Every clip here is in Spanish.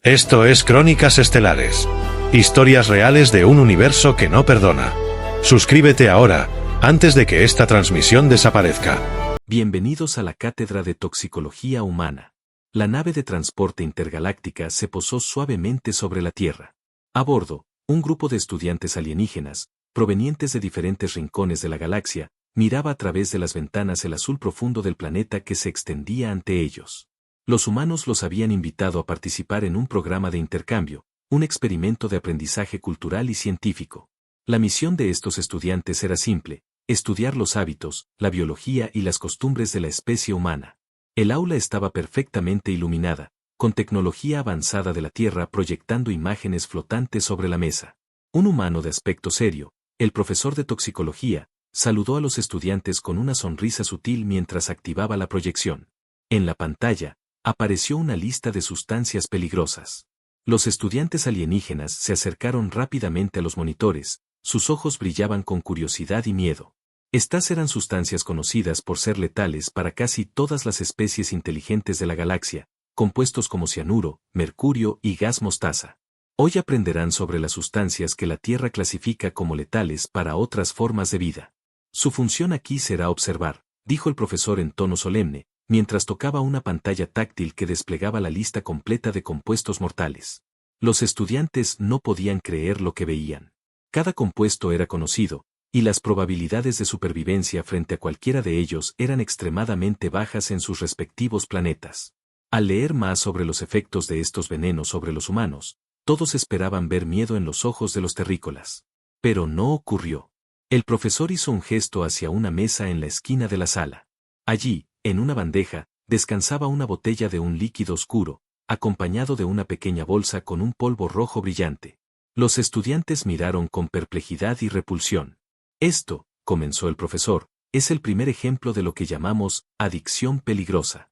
Esto es Crónicas Estelares. Historias reales de un universo que no perdona. Suscríbete ahora, antes de que esta transmisión desaparezca. Bienvenidos a la Cátedra de Toxicología Humana. La nave de transporte intergaláctica se posó suavemente sobre la Tierra. A bordo, un grupo de estudiantes alienígenas, provenientes de diferentes rincones de la galaxia, miraba a través de las ventanas el azul profundo del planeta que se extendía ante ellos. Los humanos los habían invitado a participar en un programa de intercambio, un experimento de aprendizaje cultural y científico. La misión de estos estudiantes era simple: estudiar los hábitos, la biología y las costumbres de la especie humana. El aula estaba perfectamente iluminada, con tecnología avanzada de la Tierra proyectando imágenes flotantes sobre la mesa. Un humano de aspecto serio, el profesor de toxicología, saludó a los estudiantes con una sonrisa sutil mientras activaba la proyección. En la pantalla, apareció una lista de sustancias peligrosas. Los estudiantes alienígenas se acercaron rápidamente a los monitores, sus ojos brillaban con curiosidad y miedo. Estas eran sustancias conocidas por ser letales para casi todas las especies inteligentes de la galaxia, compuestos como cianuro, mercurio y gas mostaza. Hoy aprenderán sobre las sustancias que la Tierra clasifica como letales para otras formas de vida. Su función aquí será observar, dijo el profesor en tono solemne, mientras tocaba una pantalla táctil que desplegaba la lista completa de compuestos mortales. Los estudiantes no podían creer lo que veían. Cada compuesto era conocido, y las probabilidades de supervivencia frente a cualquiera de ellos eran extremadamente bajas en sus respectivos planetas. Al leer más sobre los efectos de estos venenos sobre los humanos, todos esperaban ver miedo en los ojos de los terrícolas. Pero no ocurrió. El profesor hizo un gesto hacia una mesa en la esquina de la sala. Allí, en una bandeja, descansaba una botella de un líquido oscuro, acompañado de una pequeña bolsa con un polvo rojo brillante. Los estudiantes miraron con perplejidad y repulsión. Esto, comenzó el profesor, es el primer ejemplo de lo que llamamos adicción peligrosa.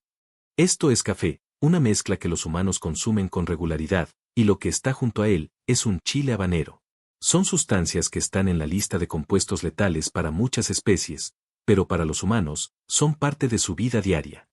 Esto es café, una mezcla que los humanos consumen con regularidad, y lo que está junto a él es un chile habanero. Son sustancias que están en la lista de compuestos letales para muchas especies, pero para los humanos, son parte de su vida diaria.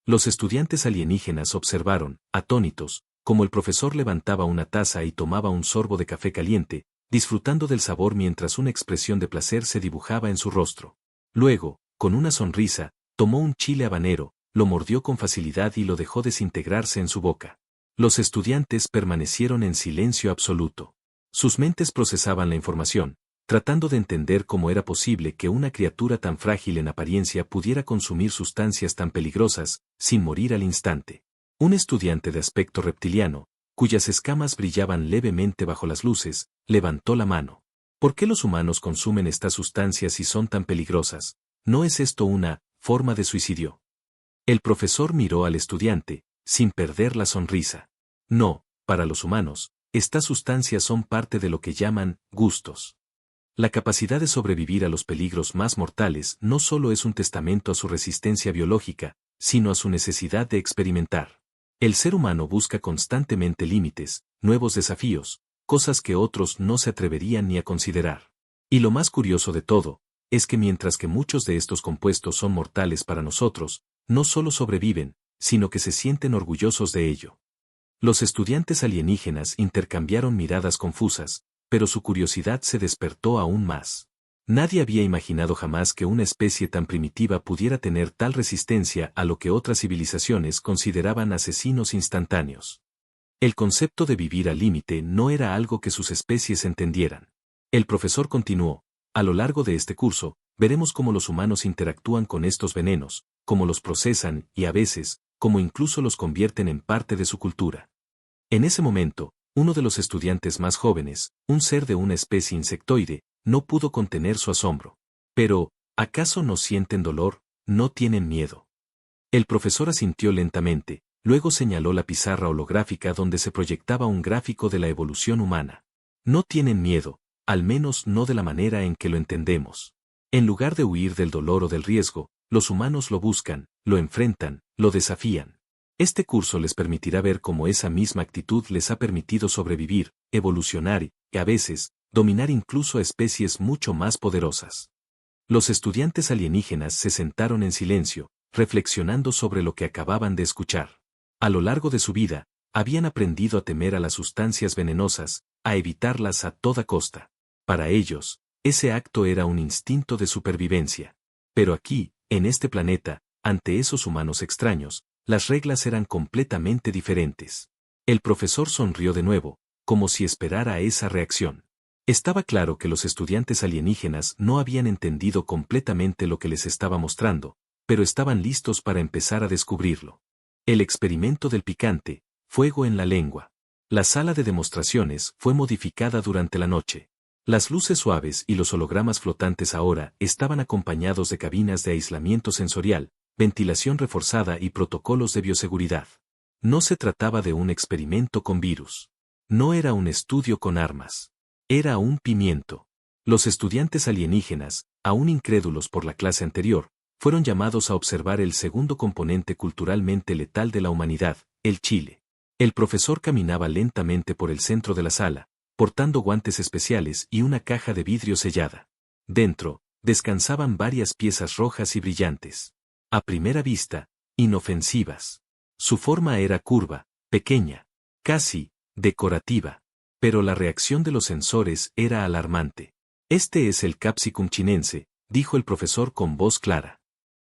Los estudiantes alienígenas observaron, atónitos, como el profesor levantaba una taza y tomaba un sorbo de café caliente, disfrutando del sabor mientras una expresión de placer se dibujaba en su rostro. Luego, con una sonrisa, tomó un chile habanero, lo mordió con facilidad y lo dejó desintegrarse en su boca. Los estudiantes permanecieron en silencio absoluto. Sus mentes procesaban la información, tratando de entender cómo era posible que una criatura tan frágil en apariencia pudiera consumir sustancias tan peligrosas, sin morir al instante. Un estudiante de aspecto reptiliano, cuyas escamas brillaban levemente bajo las luces, levantó la mano. ¿Por qué los humanos consumen estas sustancias si son tan peligrosas? ¿No es esto una forma de suicidio? El profesor miró al estudiante, sin perder la sonrisa. No, para los humanos, estas sustancias son parte de lo que llaman gustos. La capacidad de sobrevivir a los peligros más mortales no solo es un testamento a su resistencia biológica, sino a su necesidad de experimentar. El ser humano busca constantemente límites, nuevos desafíos, cosas que otros no se atreverían ni a considerar. Y lo más curioso de todo, es que mientras que muchos de estos compuestos son mortales para nosotros, no solo sobreviven, sino que se sienten orgullosos de ello. Los estudiantes alienígenas intercambiaron miradas confusas, pero su curiosidad se despertó aún más. Nadie había imaginado jamás que una especie tan primitiva pudiera tener tal resistencia a lo que otras civilizaciones consideraban asesinos instantáneos. El concepto de vivir al límite no era algo que sus especies entendieran. El profesor continuó: a lo largo de este curso, veremos cómo los humanos interactúan con estos venenos, cómo los procesan y a veces, cómo incluso los convierten en parte de su cultura. En ese momento, uno de los estudiantes más jóvenes, un ser de una especie insectoide, no pudo contener su asombro. Pero, ¿acaso no sienten dolor? ¿No tienen miedo? El profesor asintió lentamente, luego señaló la pizarra holográfica donde se proyectaba un gráfico de la evolución humana. No tienen miedo, al menos no de la manera en que lo entendemos. En lugar de huir del dolor o del riesgo, los humanos lo buscan, lo enfrentan, lo desafían. Este curso les permitirá ver cómo esa misma actitud les ha permitido sobrevivir, evolucionar y, a veces, dominar incluso a especies mucho más poderosas. Los estudiantes alienígenas se sentaron en silencio, reflexionando sobre lo que acababan de escuchar. A lo largo de su vida, habían aprendido a temer a las sustancias venenosas, a evitarlas a toda costa. Para ellos, ese acto era un instinto de supervivencia. Pero aquí, en este planeta, ante esos humanos extraños, las reglas eran completamente diferentes. El profesor sonrió de nuevo, como si esperara esa reacción. Estaba claro que los estudiantes alienígenas no habían entendido completamente lo que les estaba mostrando, pero estaban listos para empezar a descubrirlo. El experimento del picante, fuego en la lengua. La sala de demostraciones fue modificada durante la noche. Las luces suaves y los hologramas flotantes ahora estaban acompañados de cabinas de aislamiento sensorial, ventilación reforzada y protocolos de bioseguridad. No se trataba de un experimento con virus. No era un estudio con armas. Era un pimiento. Los estudiantes alienígenas, aún incrédulos por la clase anterior, fueron llamados a observar el segundo componente culturalmente letal de la humanidad, el chile. El profesor caminaba lentamente por el centro de la sala, portando guantes especiales y una caja de vidrio sellada. Dentro, descansaban varias piezas rojas y brillantes. A primera vista, inofensivas. Su forma era curva, pequeña, casi decorativa, pero la reacción de los sensores era alarmante. Este es el Capsicum chinense, dijo el profesor con voz clara.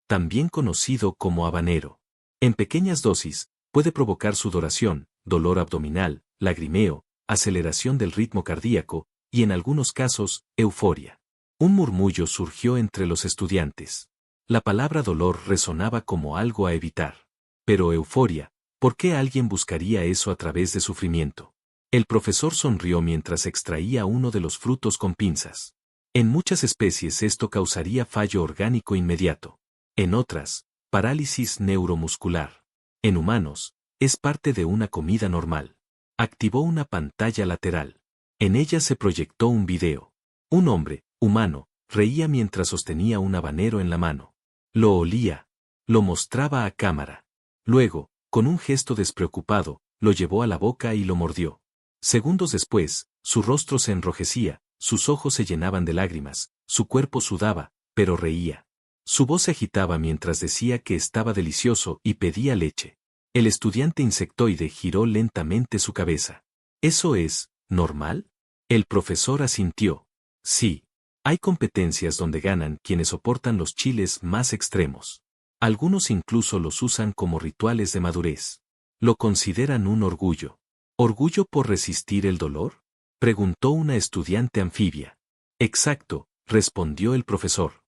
También conocido como habanero. En pequeñas dosis, puede provocar sudoración, dolor abdominal, lagrimeo, aceleración del ritmo cardíaco, y en algunos casos, euforia. Un murmullo surgió entre los estudiantes. La palabra dolor resonaba como algo a evitar. Pero euforia, ¿por qué alguien buscaría eso a través de sufrimiento? El profesor sonrió mientras extraía uno de los frutos con pinzas. En muchas especies esto causaría fallo orgánico inmediato. En otras, parálisis neuromuscular. En humanos, es parte de una comida normal. Activó una pantalla lateral. En ella se proyectó un video. Un hombre, humano, reía mientras sostenía un habanero en la mano. Lo olía. Lo mostraba a cámara. Luego, con un gesto despreocupado, lo llevó a la boca y lo mordió. Segundos después, su rostro se enrojecía, sus ojos se llenaban de lágrimas, su cuerpo sudaba, pero reía. Su voz se agitaba mientras decía que estaba delicioso y pedía leche. El estudiante insectoide giró lentamente su cabeza. ¿Eso es normal? El profesor asintió. Sí. Hay competencias donde ganan quienes soportan los chiles más extremos. Algunos incluso los usan como rituales de madurez. Lo consideran un orgullo. ¿Orgullo por resistir el dolor? Preguntó una estudiante anfibia. Exacto, respondió el profesor.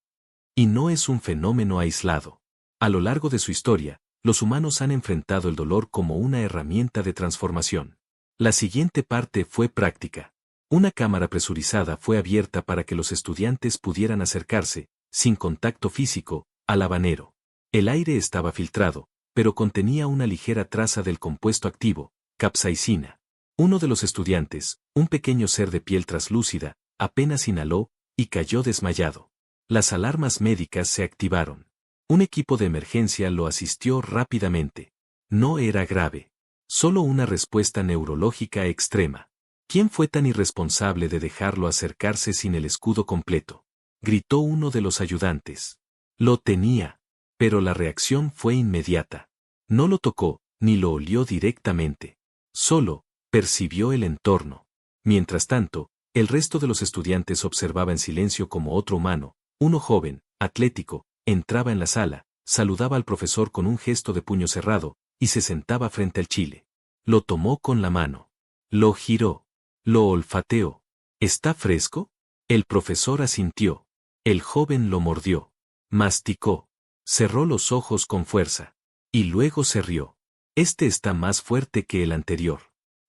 Y no es un fenómeno aislado. A lo largo de su historia, los humanos han enfrentado el dolor como una herramienta de transformación. La siguiente parte fue práctica. Una cámara presurizada fue abierta para que los estudiantes pudieran acercarse, sin contacto físico, al habanero. El aire estaba filtrado, pero contenía una ligera traza del compuesto activo, capsaicina. Uno de los estudiantes, un pequeño ser de piel traslúcida, apenas inhaló, y cayó desmayado. Las alarmas médicas se activaron. Un equipo de emergencia lo asistió rápidamente. No era grave. Solo una respuesta neurológica extrema. ¿Quién fue tan irresponsable de dejarlo acercarse sin el escudo completo? Gritó uno de los ayudantes. Lo tenía. Pero la reacción fue inmediata. No lo tocó, ni lo olió directamente. Solo, percibió el entorno. Mientras tanto, el resto de los estudiantes observaba en silencio como otro humano, uno joven, atlético, entraba en la sala, saludaba al profesor con un gesto de puño cerrado, y se sentaba frente al chile. Lo tomó con la mano. Lo giró. Lo olfateó. ¿Está fresco? El profesor asintió. El joven lo mordió. Masticó. Cerró los ojos con fuerza. Y luego se rió. Este está más fuerte que el anterior.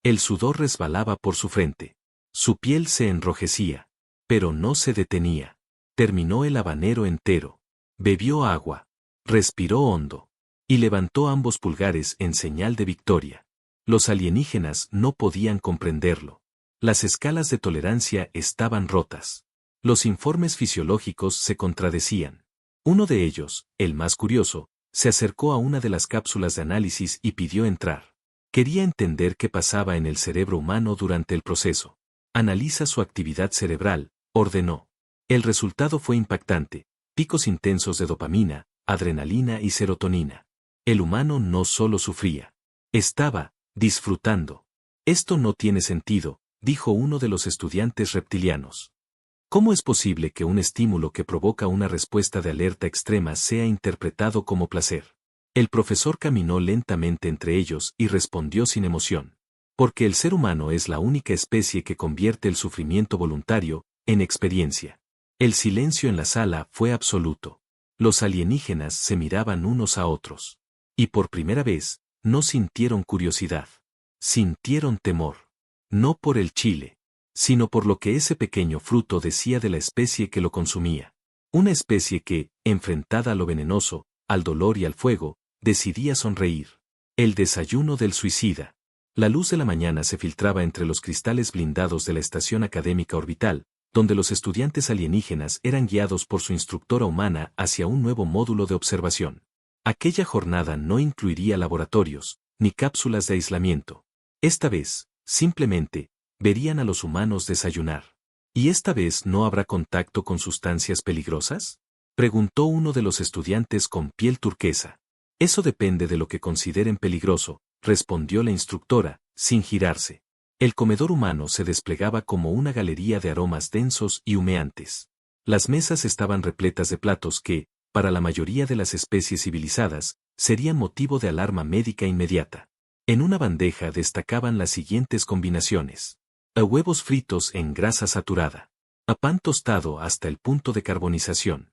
El sudor resbalaba por su frente. Su piel se enrojecía. Pero no se detenía. Terminó el habanero entero. Bebió agua. Respiró hondo. Y levantó ambos pulgares en señal de victoria. Los alienígenas no podían comprenderlo. Las escalas de tolerancia estaban rotas. Los informes fisiológicos se contradecían. Uno de ellos, el más curioso, se acercó a una de las cápsulas de análisis y pidió entrar. Quería entender qué pasaba en el cerebro humano durante el proceso. Analiza su actividad cerebral, ordenó. El resultado fue impactante. Picos intensos de dopamina, adrenalina y serotonina. El humano no solo sufría. Estaba disfrutando. Esto no tiene sentido, dijo uno de los estudiantes reptilianos. ¿Cómo es posible que un estímulo que provoca una respuesta de alerta extrema sea interpretado como placer? El profesor caminó lentamente entre ellos y respondió sin emoción. Porque el ser humano es la única especie que convierte el sufrimiento voluntario en experiencia. El silencio en la sala fue absoluto. Los alienígenas se miraban unos a otros. Y por primera vez, no sintieron curiosidad. Sintieron temor. No por el chile, sino por lo que ese pequeño fruto decía de la especie que lo consumía. Una especie que, enfrentada a lo venenoso, al dolor y al fuego, decidía sonreír. El desayuno del suicida. La luz de la mañana se filtraba entre los cristales blindados de la estación académica orbital, donde los estudiantes alienígenas eran guiados por su instructora humana hacia un nuevo módulo de observación. Aquella jornada no incluiría laboratorios, ni cápsulas de aislamiento. Esta vez, simplemente, verían a los humanos desayunar. ¿Y esta vez no habrá contacto con sustancias peligrosas? Preguntó uno de los estudiantes con piel turquesa. Eso depende de lo que consideren peligroso, respondió la instructora, sin girarse. El comedor humano se desplegaba como una galería de aromas densos y humeantes. Las mesas estaban repletas de platos que, para la mayoría de las especies civilizadas, serían motivo de alarma médica inmediata. En una bandeja destacaban las siguientes combinaciones. A huevos fritos en grasa saturada. A pan tostado hasta el punto de carbonización.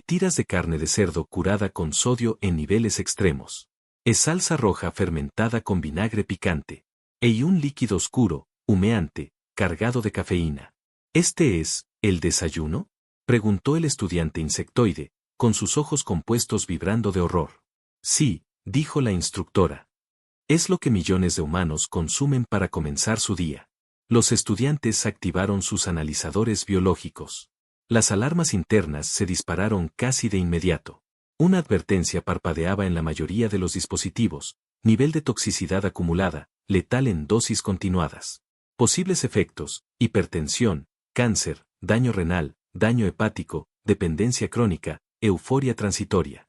Tiras de carne de cerdo curada con sodio en niveles extremos. Salsa roja fermentada con vinagre picante. Y un líquido oscuro, humeante, cargado de cafeína. ¿Este es el desayuno?, preguntó el estudiante insectoide, con sus ojos compuestos vibrando de horror. Sí, dijo la instructora. Es lo que millones de humanos consumen para comenzar su día. Los estudiantes activaron sus analizadores biológicos. Las alarmas internas se dispararon casi de inmediato. Una advertencia parpadeaba en la mayoría de los dispositivos: nivel de toxicidad acumulada, letal en dosis continuadas. Posibles efectos: hipertensión, cáncer, daño renal, daño hepático, dependencia crónica, euforia transitoria.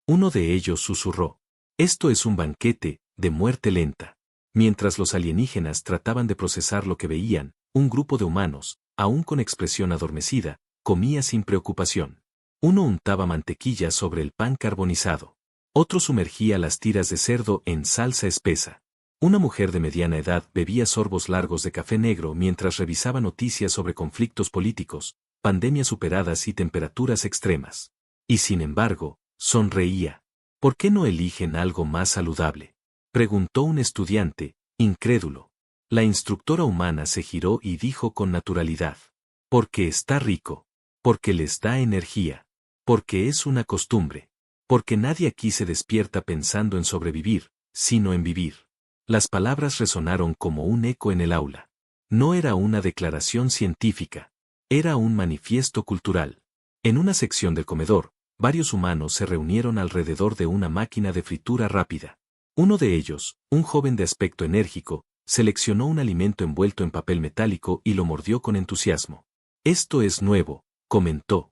Uno de ellos susurró: esto es un banquete de muerte lenta. Mientras los alienígenas trataban de procesar lo que veían, un grupo de humanos, aún con expresión adormecida, comía sin preocupación. Uno untaba mantequilla sobre el pan carbonizado. Otro sumergía las tiras de cerdo en salsa espesa. Una mujer de mediana edad bebía sorbos largos de café negro mientras revisaba noticias sobre conflictos políticos, pandemias superadas y temperaturas extremas. Y sin embargo, sonreía. ¿Por qué no eligen algo más saludable?, preguntó un estudiante, incrédulo. La instructora humana se giró y dijo con naturalidad: porque está rico. Porque les da energía. Porque es una costumbre. Porque nadie aquí se despierta pensando en sobrevivir, sino en vivir. Las palabras resonaron como un eco en el aula. No era una declaración científica. Era un manifiesto cultural. En una sección del comedor, varios humanos se reunieron alrededor de una máquina de fritura rápida. Uno de ellos, un joven de aspecto enérgico, seleccionó un alimento envuelto en papel metálico y lo mordió con entusiasmo. Esto es nuevo, comentó.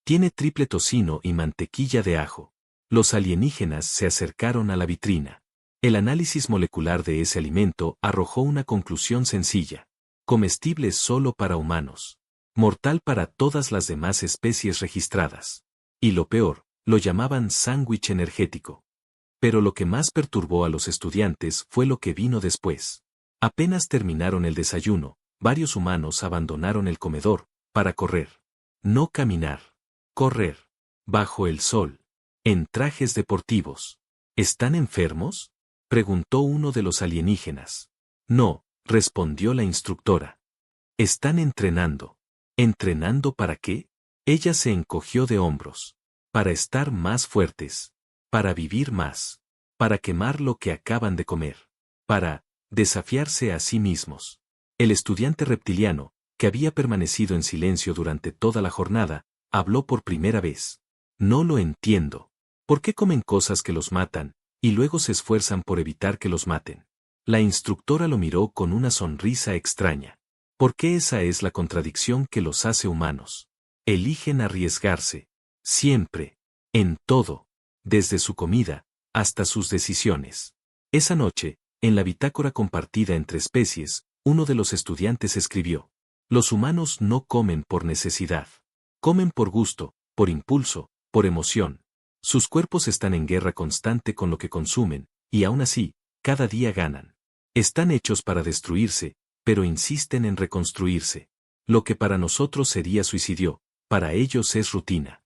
Tiene triple tocino y mantequilla de ajo. Los alienígenas se acercaron a la vitrina. El análisis molecular de ese alimento arrojó una conclusión sencilla: comestible solo para humanos. Mortal para todas las demás especies registradas. Y lo peor, lo llamaban sándwich energético. Pero lo que más perturbó a los estudiantes fue lo que vino después. Apenas terminaron el desayuno, varios humanos abandonaron el comedor para correr. No caminar. Correr. Bajo el sol. En trajes deportivos. ¿Están enfermos?, preguntó uno de los alienígenas. No, respondió la instructora. Están entrenando. ¿Entrenando para qué? Ella se encogió de hombros. Para estar más fuertes. Para vivir más. Para quemar lo que acaban de comer. Para desafiarse a sí mismos. El estudiante reptiliano, que había permanecido en silencio durante toda la jornada, habló por primera vez. No lo entiendo. ¿Por qué comen cosas que los matan, y luego se esfuerzan por evitar que los maten? La instructora lo miró con una sonrisa extraña. Porque esa es la contradicción que los hace humanos. Eligen arriesgarse. Siempre. En todo. Desde su comida, hasta sus decisiones. Esa noche, En la bitácora compartida entre especies, uno de los estudiantes escribió: los humanos no comen por necesidad. Comen por gusto, por impulso, por emoción. Sus cuerpos están en guerra constante con lo que consumen, y aún así, cada día ganan. Están hechos para destruirse, pero insisten en reconstruirse. Lo que para nosotros sería suicidio, para ellos es rutina.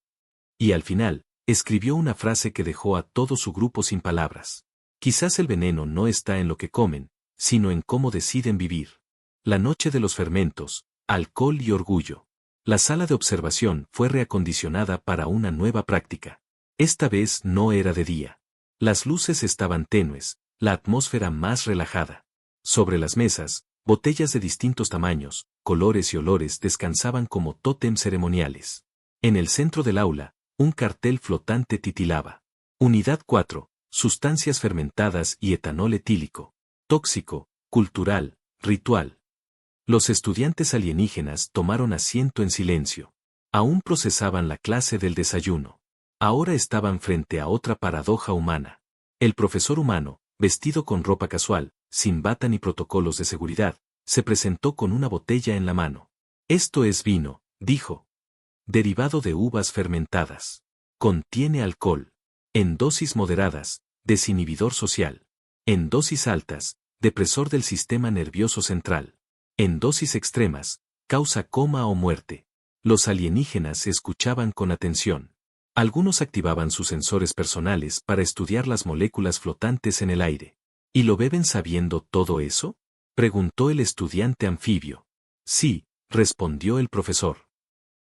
Y al final, escribió una frase que dejó a todo su grupo sin palabras. Quizás el veneno no está en lo que comen, sino en cómo deciden vivir. La noche de los fermentos, alcohol y orgullo. La sala de observación fue reacondicionada para una nueva práctica. Esta vez no era de día. Las luces estaban tenues, la atmósfera más relajada. Sobre las mesas, botellas de distintos tamaños, colores y olores descansaban como tótems ceremoniales. En el centro del aula, un cartel flotante titilaba: Unidad 4, sustancias fermentadas y etanol etílico. Tóxico, cultural, ritual. Los estudiantes alienígenas tomaron asiento en silencio. Aún procesaban la clase del desayuno. Ahora estaban frente a otra paradoja humana. El profesor humano, vestido con ropa casual, sin bata ni protocolos de seguridad, se presentó con una botella en la mano. Esto es vino, dijo. Derivado de uvas fermentadas. Contiene alcohol. En dosis moderadas, desinhibidor social. En dosis altas, depresor del sistema nervioso central. En dosis extremas, causa coma o muerte. Los alienígenas escuchaban con atención. Algunos activaban sus sensores personales para estudiar las moléculas flotantes en el aire. ¿Y lo beben sabiendo todo eso?, preguntó el estudiante anfibio. Sí, respondió el profesor.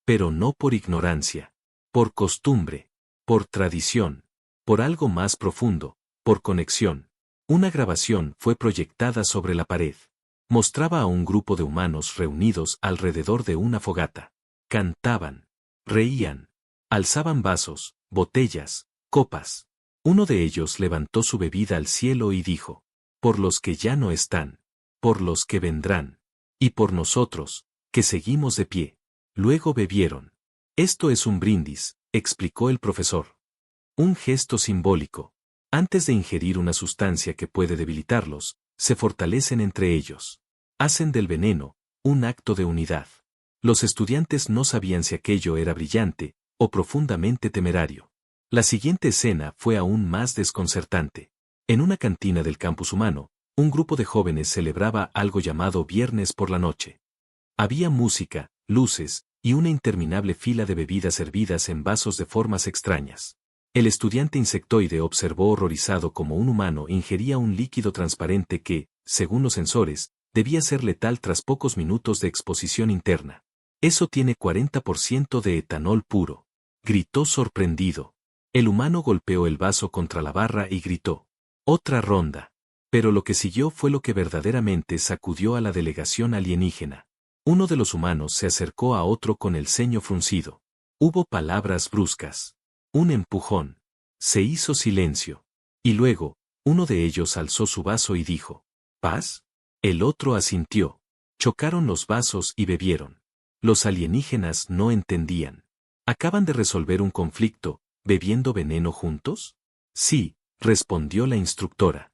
Pero no por ignorancia. Por costumbre. Por tradición. Por algo más profundo. Por conexión. Una grabación fue proyectada sobre la pared. Mostraba a un grupo de humanos reunidos alrededor de una fogata. Cantaban. Reían. Alzaban vasos, botellas, copas. Uno de ellos levantó su bebida al cielo y dijo: por los que ya no están. Por los que vendrán. Y por nosotros, que seguimos de pie. Luego bebieron. Esto es un brindis, explicó el profesor. Un gesto simbólico. Antes de ingerir una sustancia que puede debilitarlos, se fortalecen entre ellos. Hacen del veneno un acto de unidad. Los estudiantes no sabían si aquello era brillante o profundamente temerario. La siguiente escena fue aún más desconcertante. En una cantina del campus humano, un grupo de jóvenes celebraba algo llamado Viernes por la Noche. Había música, luces, y una interminable fila de bebidas servidas en vasos de formas extrañas. El estudiante insectoide observó horrorizado cómo un humano ingería un líquido transparente que, según los sensores, debía ser letal tras pocos minutos de exposición interna. Eso tiene 40% de etanol puro. Gritó sorprendido. El humano golpeó el vaso contra la barra y gritó: otra ronda. Pero lo que siguió fue lo que verdaderamente sacudió a la delegación alienígena. Uno de los humanos se acercó a otro con el ceño fruncido. Hubo palabras bruscas. Un empujón. Se hizo silencio. Y luego, uno de ellos alzó su vaso y dijo: ¿paz? El otro asintió. Chocaron los vasos y bebieron. Los alienígenas no entendían. ¿Acaban de resolver un conflicto, bebiendo veneno juntos? Sí, respondió la instructora.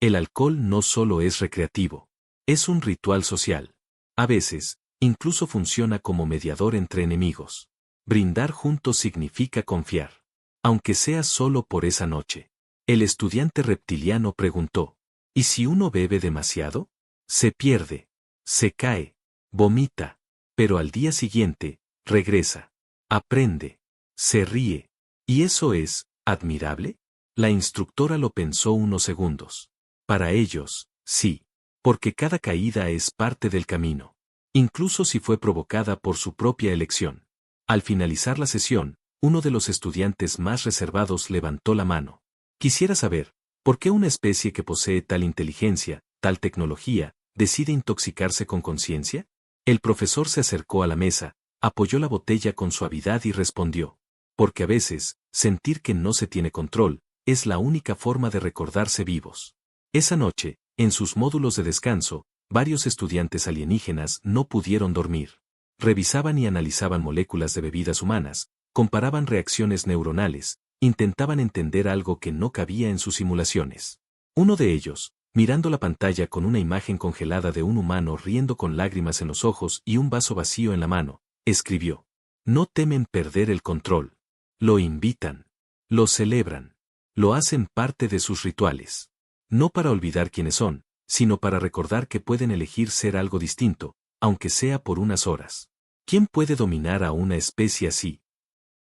El alcohol no solo es recreativo. Es un ritual social. A veces, incluso funciona como mediador entre enemigos. Brindar juntos significa confiar. Aunque sea solo por esa noche. El estudiante reptiliano preguntó: ¿y si uno bebe demasiado? Se pierde. Se cae. Vomita. Pero al día siguiente, regresa. Aprende. Se ríe. ¿Y eso es admirable? La instructora lo pensó unos segundos. Para ellos, sí. Porque cada caída es parte del camino. Incluso si fue provocada por su propia elección. Al finalizar la sesión, uno de los estudiantes más reservados levantó la mano. Quisiera saber, ¿por qué una especie que posee tal inteligencia, tal tecnología, decide intoxicarse con conciencia? El profesor se acercó a la mesa, apoyó la botella con suavidad y respondió: porque a veces, sentir que no se tiene control, es la única forma de recordarse vivos. Esa noche, en sus módulos de descanso, varios estudiantes alienígenas no pudieron dormir. Revisaban y analizaban moléculas de bebidas humanas, comparaban reacciones neuronales, intentaban entender algo que no cabía en sus simulaciones. Uno de ellos, mirando la pantalla con una imagen congelada de un humano riendo con lágrimas en los ojos y un vaso vacío en la mano, escribió: no temen perder el control. Lo invitan. Lo celebran. Lo hacen parte de sus rituales. No para olvidar quiénes son, sino para recordar que pueden elegir ser algo distinto, aunque sea por unas horas. ¿Quién puede dominar a una especie así?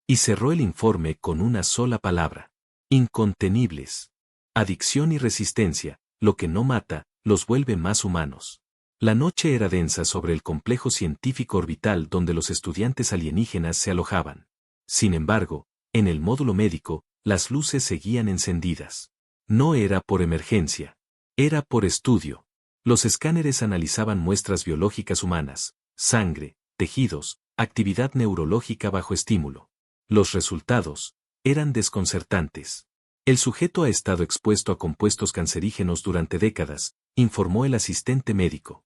Y cerró el informe con una sola palabra: incontenibles. Adicción y resistencia, lo que no mata, los vuelve más humanos. La noche era densa sobre el complejo científico orbital donde los estudiantes alienígenas se alojaban. Sin embargo, en el módulo médico, las luces seguían encendidas. No era por emergencia. Era por estudio. Los escáneres analizaban muestras biológicas humanas, sangre, tejidos, actividad neurológica bajo estímulo. Los resultados eran desconcertantes. El sujeto ha estado expuesto a compuestos cancerígenos durante décadas, informó el asistente médico.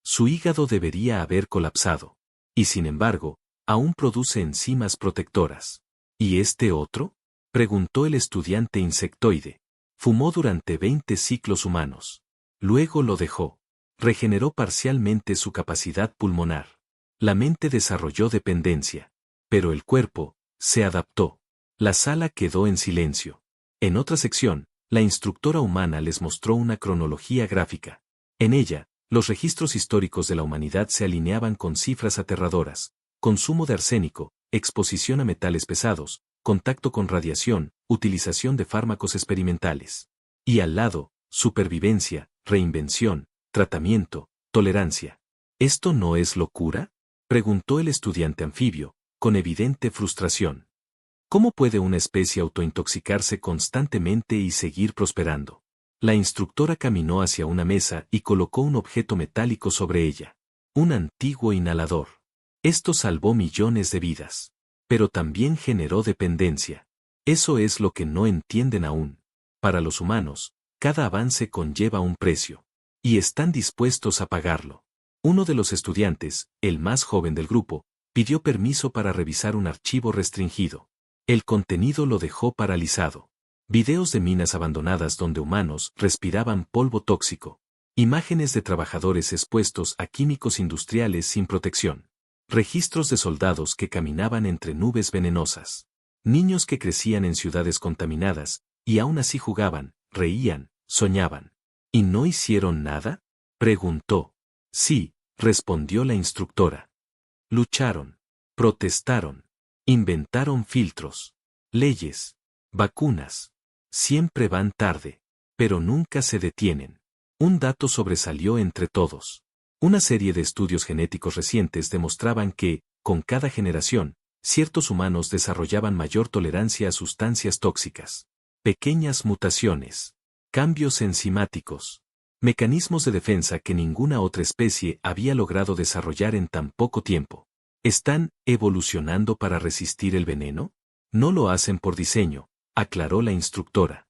Su hígado debería haber colapsado. Y sin embargo, aún produce enzimas protectoras. ¿Y este otro?, preguntó el estudiante insectoide. Fumó durante 20 ciclos humanos. Luego lo dejó. Regeneró parcialmente su capacidad pulmonar. La mente desarrolló dependencia. Pero el cuerpo se adaptó. La sala quedó en silencio. En otra sección, la instructora humana les mostró una cronología gráfica. En ella, los registros históricos de la humanidad se alineaban con cifras aterradoras: consumo de arsénico, exposición a metales pesados, contacto con radiación, utilización de fármacos experimentales. Y al lado, supervivencia, reinvención, tratamiento, tolerancia. ¿Esto no es locura?, preguntó el estudiante anfibio, con evidente frustración. ¿Cómo puede una especie autointoxicarse constantemente y seguir prosperando? La instructora caminó hacia una mesa y colocó un objeto metálico sobre ella. Un antiguo inhalador. Esto salvó millones de vidas. Pero también generó dependencia. Eso es lo que no entienden aún. Para los humanos, cada avance conlleva un precio. Y están dispuestos a pagarlo. Uno de los estudiantes, el más joven del grupo, pidió permiso para revisar un archivo restringido. El contenido lo dejó paralizado. Videos de minas abandonadas donde humanos respiraban polvo tóxico. Imágenes de trabajadores expuestos a químicos industriales sin protección. Registros de soldados que caminaban entre nubes venenosas. Niños que crecían en ciudades contaminadas, y aún así jugaban, reían, soñaban. ¿Y no hicieron nada?, preguntó. Sí, respondió la instructora. Lucharon. Protestaron. Inventaron filtros. Leyes. Vacunas. Siempre van tarde. Pero nunca se detienen. Un dato sobresalió entre todos. Una serie de estudios genéticos recientes demostraban que, con cada generación, ciertos humanos desarrollaban mayor tolerancia a sustancias tóxicas. Pequeñas mutaciones. Cambios enzimáticos. Mecanismos de defensa que ninguna otra especie había logrado desarrollar en tan poco tiempo. ¿Están evolucionando para resistir el veneno? No lo hacen por diseño, aclaró la instructora.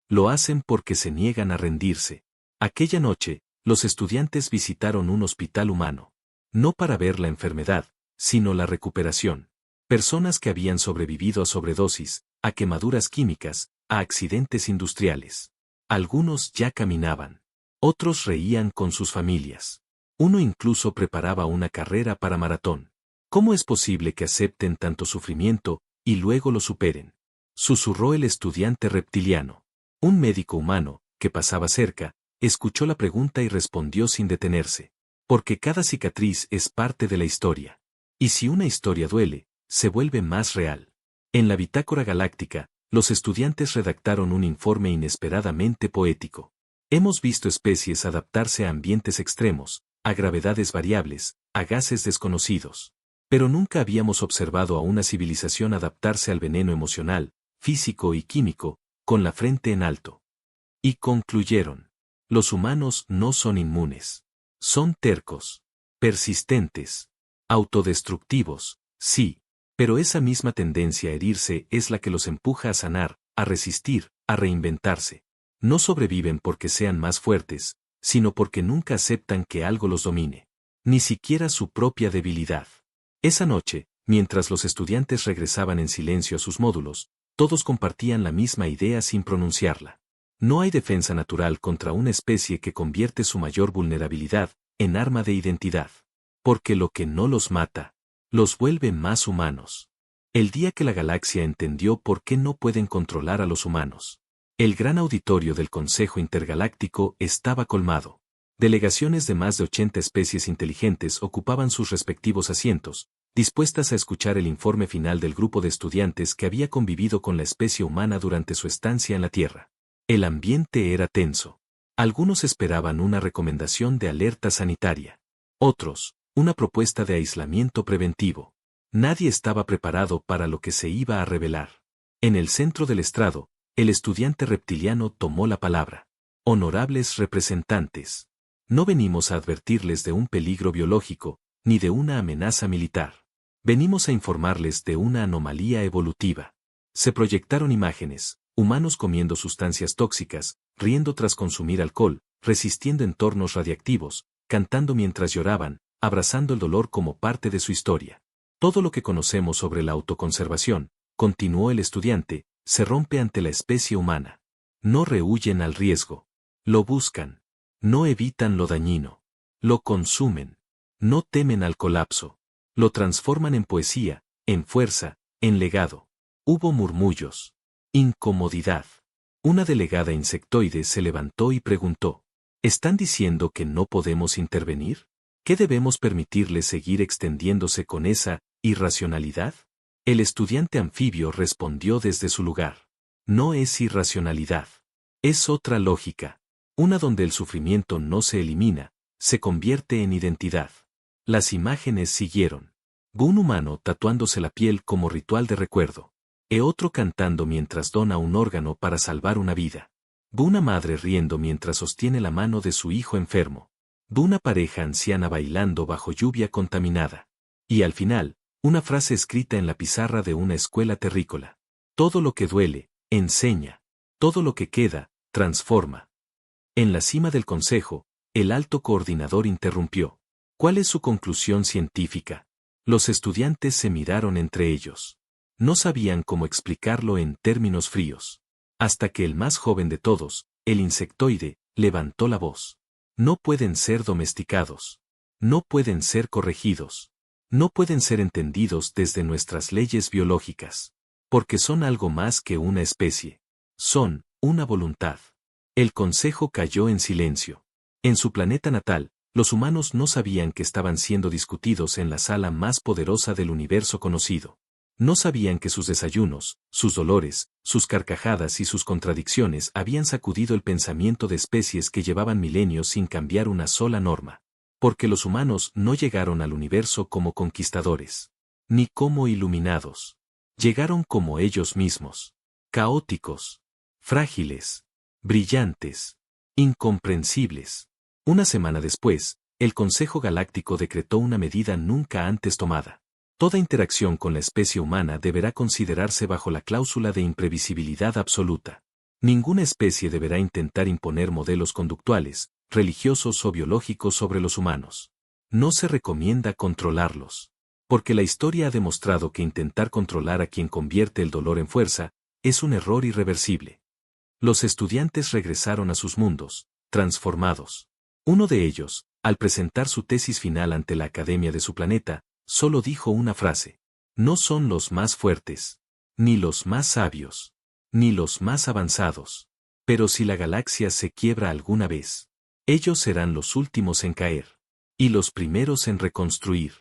Lo hacen porque se niegan a rendirse. Aquella noche, los estudiantes visitaron un hospital humano. No para ver la enfermedad, sino la recuperación. Personas que habían sobrevivido a sobredosis, a quemaduras químicas, a accidentes industriales. Algunos ya caminaban. Otros reían con sus familias. Uno incluso preparaba una carrera para maratón. ¿Cómo es posible que acepten tanto sufrimiento y luego lo superen?, susurró el estudiante reptiliano. Un médico humano, que pasaba cerca, escuchó la pregunta y respondió sin detenerse. Porque cada cicatriz es parte de la historia. Y si una historia duele, se vuelve más real. En la Bitácora Galáctica, los estudiantes redactaron un informe inesperadamente poético. Hemos visto especies adaptarse a ambientes extremos, a gravedades variables, a gases desconocidos. Pero nunca habíamos observado a una civilización adaptarse al veneno emocional, físico y químico, con la frente en alto. Y concluyeron. Los humanos no son inmunes. Son tercos. Persistentes. Autodestructivos, sí. Pero esa misma tendencia a herirse es la que los empuja a sanar, a resistir, a reinventarse. No sobreviven porque sean más fuertes, sino porque nunca aceptan que algo los domine. Ni siquiera su propia debilidad. Esa noche, mientras los estudiantes regresaban en silencio a sus módulos, todos compartían la misma idea sin pronunciarla. No hay defensa natural contra una especie que convierte su mayor vulnerabilidad en arma de identidad. Porque lo que no los mata, los vuelve más humanos. El día que la galaxia entendió por qué no pueden controlar a los humanos. El gran auditorio del Consejo Intergaláctico estaba colmado. Delegaciones de más de 80 especies inteligentes ocupaban sus respectivos asientos, dispuestas a escuchar el informe final del grupo de estudiantes que había convivido con la especie humana durante su estancia en la Tierra. El ambiente era tenso. Algunos esperaban una recomendación de alerta sanitaria. Otros, una propuesta de aislamiento preventivo. Nadie estaba preparado para lo que se iba a revelar. En el centro del estrado, el estudiante reptiliano tomó la palabra. Honorables representantes. No venimos a advertirles de un peligro biológico, ni de una amenaza militar. Venimos a informarles de una anomalía evolutiva. Se proyectaron imágenes, humanos comiendo sustancias tóxicas, riendo tras consumir alcohol, resistiendo entornos radiactivos, cantando mientras lloraban, abrazando el dolor como parte de su historia. Todo lo que conocemos sobre la autoconservación, continuó el estudiante, se rompe ante la especie humana. No rehúyen al riesgo. Lo buscan. No evitan lo dañino. Lo consumen. No temen al colapso. Lo transforman en poesía, en fuerza, en legado. Hubo murmullos. Incomodidad. Una delegada insectoide se levantó y preguntó: ¿están diciendo que no podemos intervenir? ¿Qué debemos permitirle seguir extendiéndose con esa irracionalidad? El estudiante anfibio respondió desde su lugar. No es irracionalidad. Es otra lógica. Una donde el sufrimiento no se elimina, se convierte en identidad. Las imágenes siguieron. Un humano tatuándose la piel como ritual de recuerdo. Otro cantando mientras dona un órgano para salvar una vida. Una madre riendo mientras sostiene la mano de su hijo enfermo. Una pareja anciana bailando bajo lluvia contaminada. Y al final, una frase escrita en la pizarra de una escuela terrícola. Todo lo que duele, enseña. Todo lo que queda, transforma. En la cima del consejo, el alto coordinador interrumpió. ¿Cuál es su conclusión científica? Los estudiantes se miraron entre ellos. No sabían cómo explicarlo en términos fríos. Hasta que el más joven de todos, el insectoide, levantó la voz. No pueden ser domesticados. No pueden ser corregidos. No pueden ser entendidos desde nuestras leyes biológicas. Porque son algo más que una especie. Son una voluntad. El consejo cayó en silencio. En su planeta natal, los humanos no sabían que estaban siendo discutidos en la sala más poderosa del universo conocido. No sabían que sus desayunos, sus dolores, sus carcajadas y sus contradicciones habían sacudido el pensamiento de especies que llevaban milenios sin cambiar una sola norma. Porque los humanos no llegaron al universo como conquistadores, ni como iluminados. Llegaron como ellos mismos. Caóticos. Frágiles. Brillantes. Incomprensibles. Una semana después, el Consejo Galáctico decretó una medida nunca antes tomada. Toda interacción con la especie humana deberá considerarse bajo la cláusula de imprevisibilidad absoluta. Ninguna especie deberá intentar imponer modelos conductuales, religiosos o biológicos sobre los humanos. No se recomienda controlarlos. Porque la historia ha demostrado que intentar controlar a quien convierte el dolor en fuerza, es un error irreversible. Los estudiantes regresaron a sus mundos, transformados. Uno de ellos, al presentar su tesis final ante la academia de su planeta, solo dijo una frase. No son los más fuertes, ni los más sabios, ni los más avanzados. Pero si la galaxia se quiebra alguna vez, ellos serán los últimos en caer, y los primeros en reconstruir.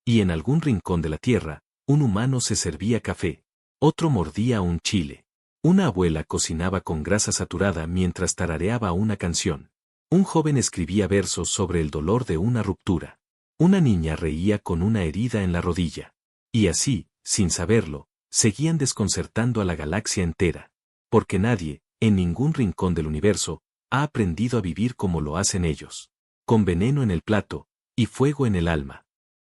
Y en algún rincón de la Tierra, un humano se servía café, otro mordía un chile. Una abuela cocinaba con grasa saturada mientras tarareaba una canción. Un joven escribía versos sobre el dolor de una ruptura. Una niña reía con una herida en la rodilla. Y así, sin saberlo, seguían desconcertando a la galaxia entera. Porque nadie, en ningún rincón del universo, ha aprendido a vivir como lo hacen ellos. Con veneno en el plato, y fuego en el alma.